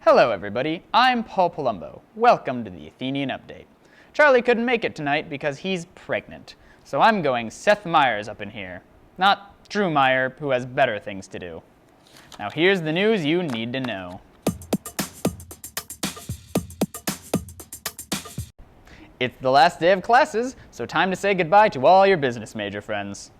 Hello everybody, I'm Paul Palumbo. Welcome to the Athenian Update. Charlie couldn't make it tonight because he's pregnant, so I'm going Seth Meyers up in here. Not Drew Meyer, who has better things to do. Now here's the news you need to know. It's the last day of classes, so time to say goodbye to all your business major friends.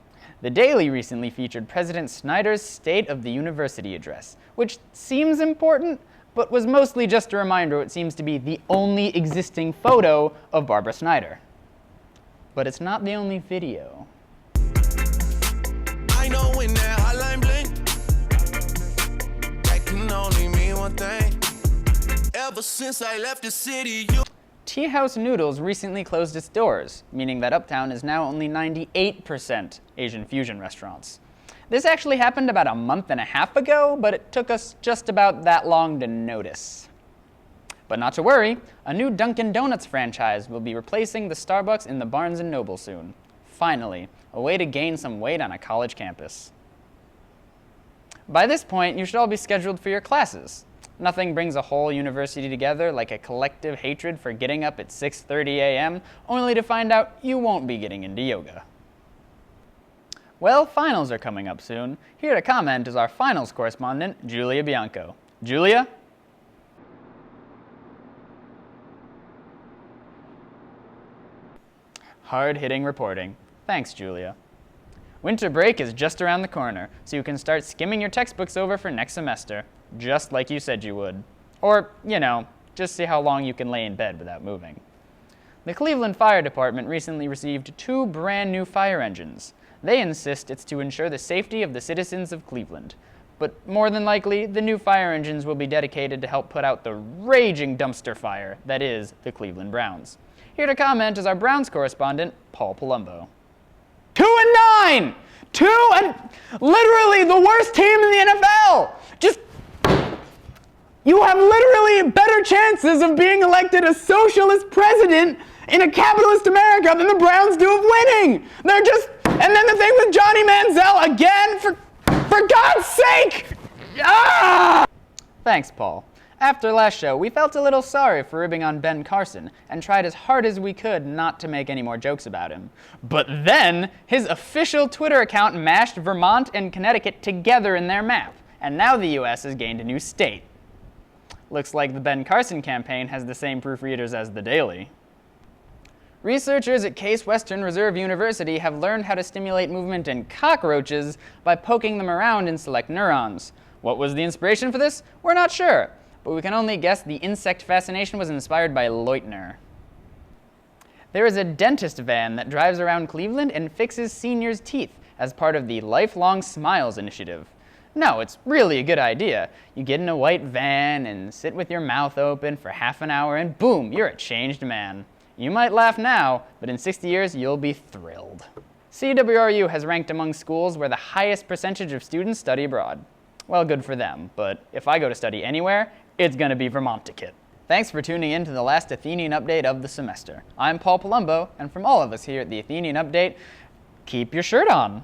The Daily recently featured President Snyder's State of the University address, which seems important, but was mostly just a reminder what seems to be the only existing photo of Barbara Snyder. But it's not the only video. I know when that hotline blink, that can only mean one thing. Ever since I left the city, Tea House Noodles recently closed its doors, meaning that Uptown is now only 98% Asian fusion restaurants. This actually happened about a month and a half ago, but it took us just about that long to notice. But not to worry, a new Dunkin' Donuts franchise will be replacing the Starbucks in the Barnes & Noble soon. Finally, a way to gain some weight on a college campus. By this point, you should all be scheduled for your classes. Nothing brings a whole university together like a collective hatred for getting up at 6:30 a.m., only to find out you won't be getting into yoga. Well, finals are coming up soon. Here to comment is our finals correspondent, Julia Bianco. Julia? Hard-hitting reporting. Thanks, Julia. Winter break is just around the corner, so you can start skimming your textbooks over for next semester, just like you said you would. Or, just see how long you can lay in bed without moving. The Cleveland Fire Department recently received 2 brand new fire engines. They insist it's to ensure the safety of the citizens of Cleveland. But more than likely, the new fire engines will be dedicated to help put out the raging dumpster fire that is the Cleveland Browns. Here to comment is our Browns correspondent, Paul Palumbo. 2-9! Literally the worst team in the NFL! You have literally better chances of being elected a socialist president in a capitalist America than the Browns do of winning! And then the thing with Johnny Manziel again, for God's sake! Ah! Thanks, Paul. After last show, we felt a little sorry for ribbing on Ben Carson and tried as hard as we could not to make any more jokes about him. But then, his official Twitter account mashed Vermont and Connecticut together in their map, and now the US has gained a new state. Looks like the Ben Carson campaign has the same proofreaders as the Daily. Researchers at Case Western Reserve University have learned how to stimulate movement in cockroaches by poking them around in select neurons. What was the inspiration for this? We're not sure, but we can only guess the insect fascination was inspired by Leutner. There is a dentist van that drives around Cleveland and fixes seniors' teeth as part of the Lifelong Smiles initiative. No, it's really a good idea. You get in a white van and sit with your mouth open for half an hour and boom, you're a changed man. You might laugh now, but in 60 years, you'll be thrilled. CWRU has ranked among schools where the highest percentage of students study abroad. Well, good for them, but if I go to study anywhere, it's gonna be Vermonticate. Thanks for tuning in to the last Athenian Update of the semester. I'm Paul Palumbo, and from all of us here at the Athenian Update, keep your shirt on.